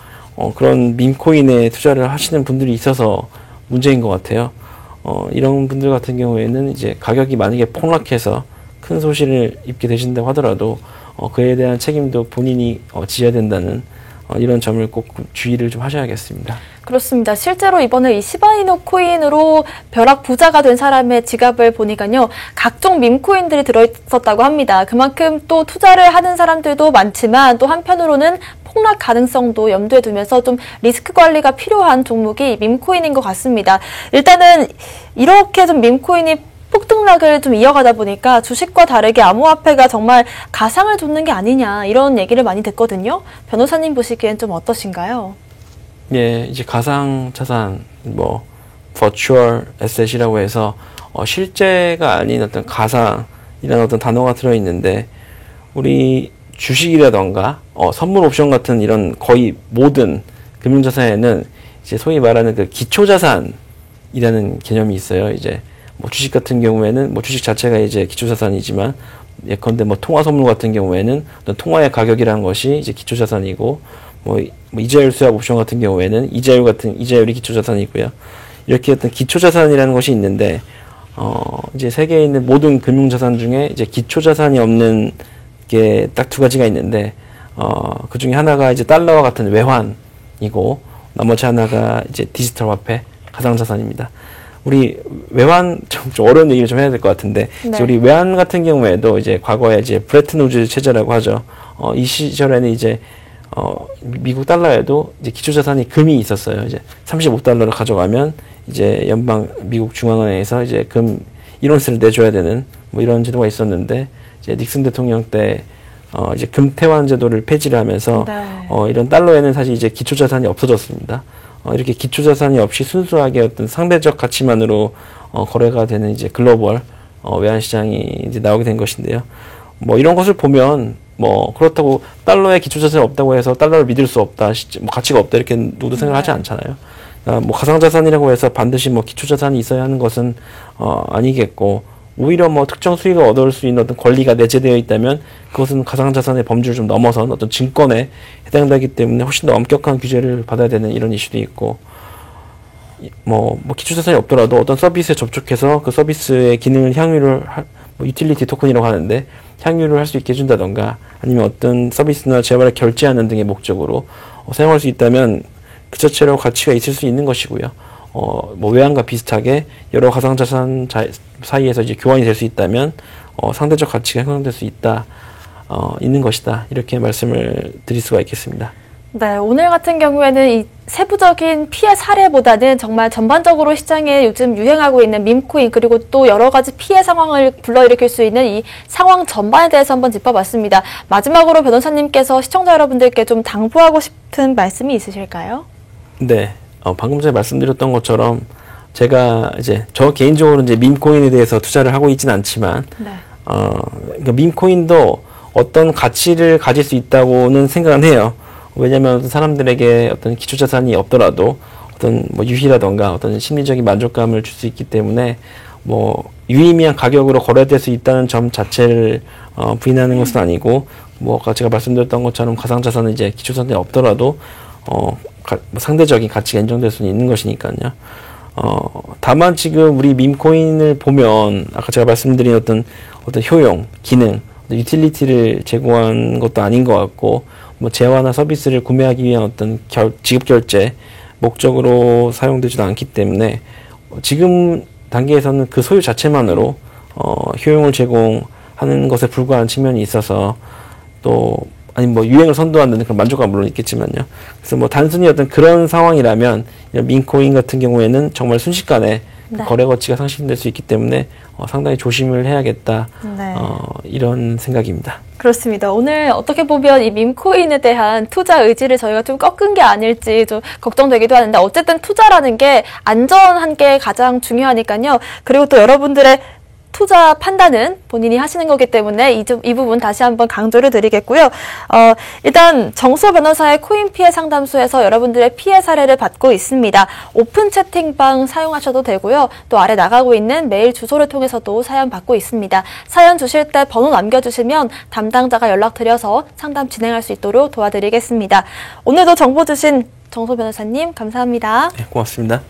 그런 밈코인에 투자를 하시는 분들이 있어서 문제인 것 같아요. 이런 분들 같은 경우에는 이제 가격이 만약에 폭락해서 큰 손실을 입게 되신다고 하더라도 그에 대한 책임도 본인이 지어야 된다는 이런 점을 꼭 주의를 좀 하셔야겠습니다. 그렇습니다. 실제로 이번에 이 시바이누 코인으로 벼락 부자가 된 사람의 지갑을 보니까요, 각종 밈코인들이 들어있었다고 합니다. 그만큼 또 투자를 하는 사람들도 많지만 또 한편으로는 폭락 가능성도 염두에 두면서 좀 리스크 관리가 필요한 종목이 밈코인인 것 같습니다. 일단은 이렇게 좀 밈코인이 폭등락을 좀 이어가다 보니까 주식과 다르게 암호화폐가 정말 가상을 돋는 게 아니냐 이런 얘기를 많이 듣거든요. 변호사님 보시기엔 좀 어떠신가요? 예, 이제 가상 자산, virtual asset이라고 해서 실제가 아닌 어떤 가상이라는 어떤 단어가 들어있는데, 우리 주식이라던가 선물 옵션 같은 이런 거의 모든 금융자산에는 이제 소위 말하는 그 기초자산이라는 개념이 있어요. 이제 주식 같은 경우에는 주식 자체가 이제 기초자산이지만, 예컨대 통화 선물 같은 경우에는 어떤 통화의 가격이라는 것이 이제 기초자산이고, 이자율 수합 옵션 같은 경우에는 이자율이 기초자산이고요. 이렇게 어떤 기초자산이라는 것이 있는데, 이제 세계에 있는 모든 금융자산 중에 이제 기초자산이 없는 게 딱 두 가지가 있는데, 그 중에 하나가 이제 달러와 같은 외환이고, 나머지 하나가 이제 디지털 화폐, 가상자산입니다. 우리 외환 좀 어려운 얘기를 좀 해야 될 것 같은데, 네. 이제 우리 외환 같은 경우에도 이제 과거에 이제 브레튼 우즈 체제라고 하죠. 이 시절에는 이제 미국 달러에도 이제 기초자산이 금이 있었어요. 이제 35달러를 가져가면 이제 미국 중앙은행에서 이제 금 1온스를 내줘야 되는 이런 제도가 있었는데, 이제 닉슨 대통령 때 이제 금태환 제도를 폐지를 하면서 네. 이런 달러에는 사실 이제 기초자산이 없어졌습니다. 이렇게 기초자산이 없이 순수하게 어떤 상대적 가치만으로 거래가 되는 이제 글로벌 외환시장이 이제 나오게 된 것인데요. 이런 것을 보면 그렇다고 달러에 기초자산이 없다고 해서 달러를 믿을 수 없다, 가치가 없다 이렇게 누구도 생각을 하지 않잖아요. 가상자산이라고 해서 반드시 기초자산이 있어야 하는 것은 아니겠고, 오히려 특정 수익을 얻을 수 있는 어떤 권리가 내재되어 있다면 그것은 가상자산의 범주를 좀 넘어선 어떤 증권에 해당되기 때문에 훨씬 더 엄격한 규제를 받아야 되는 이런 이슈도 있고, 기초자산이 없더라도 어떤 서비스에 접촉해서 그 서비스의 기능을 향유를 유틸리티 토큰이라고 하는데 향유를 할 수 있게 해준다던가, 아니면 어떤 서비스나 재화를 결제하는 등의 목적으로 사용할 수 있다면 그 자체로 가치가 있을 수 있는 것이고요. 외환과 비슷하게 여러 가상자산 사이에서 이제 교환이 될 수 있다면 상대적 가치가 형성될 수 있는 것이다. 이렇게 말씀을 드릴 수가 있겠습니다. 네, 오늘 같은 경우에는 이 세부적인 피해 사례보다는 정말 전반적으로 시장에 요즘 유행하고 있는 밈코인, 그리고 또 여러 가지 피해 상황을 불러일으킬 수 있는 이 상황 전반에 대해서 한번 짚어봤습니다. 마지막으로 변호사님께서 시청자 여러분들께 좀 당부하고 싶은 말씀이 있으실까요? 네, 방금 전에 말씀드렸던 것처럼 제가 이제 저 개인적으로 이제 밈코인에 대해서 투자를 하고 있지는 않지만, 네. 그러니까 밈코인도 어떤 가치를 가질 수 있다고는 생각은 해요. 왜냐하면 사람들에게 어떤 기초자산이 없더라도 어떤 유희라던가 어떤 심리적인 만족감을 줄 수 있기 때문에 유의미한 가격으로 거래될 수 있다는 점 자체를 부인하는 것은 아니고, 아까 제가 말씀드렸던 것처럼 가상자산은 이제 기초자산이 없더라도 상대적인 가치가 인정될 수는 있는 것이니까요. 다만 지금 우리 밈코인을 보면 아까 제가 말씀드린 어떤 효용, 기능, 유틸리티를 제공한 것도 아닌 것 같고, 재화나 서비스를 구매하기 위한 어떤 지급 결제 목적으로 사용되지도 않기 때문에 지금 단계에서는 그 소유 자체만으로 효용을 제공하는 것에 불과한 측면이 있어서, 또 아니 유행을 선도하는 그런 만족감은 물론 있겠지만요. 그래서 단순히 어떤 그런 상황이라면 밈코인 같은 경우에는 정말 순식간에 네. 거래 가치가 상실될 수 있기 때문에 상당히 조심을 해야겠다. 네. 이런 생각입니다. 그렇습니다. 오늘 어떻게 보면 이 밈코인에 대한 투자 의지를 저희가 좀 꺾은 게 아닐지 좀 걱정되기도 하는데, 어쨌든 투자라는 게 안전한 게 가장 중요하니까요. 그리고 또 여러분들의 투자 판단은 본인이 하시는 거기 때문에 이 부분 다시 한번 강조를 드리겠고요. 일단 정소 변호사의 코인 피해 상담소에서 여러분들의 피해 사례를 받고 있습니다. 오픈 채팅방 사용하셔도 되고요. 또 아래 나가고 있는 메일 주소를 통해서도 사연 받고 있습니다. 사연 주실 때 번호 남겨주시면 담당자가 연락드려서 상담 진행할 수 있도록 도와드리겠습니다. 오늘도 정보 주신 정소 변호사님 감사합니다. 네, 고맙습니다.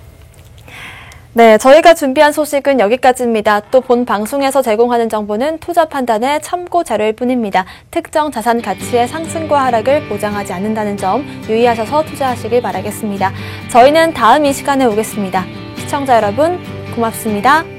네, 저희가 준비한 소식은 여기까지입니다. 또 본 방송에서 제공하는 정보는 투자 판단의 참고 자료일 뿐입니다. 특정 자산 가치의 상승과 하락을 보장하지 않는다는 점 유의하셔서 투자하시길 바라겠습니다. 저희는 다음 이 시간에 오겠습니다. 시청자 여러분, 고맙습니다.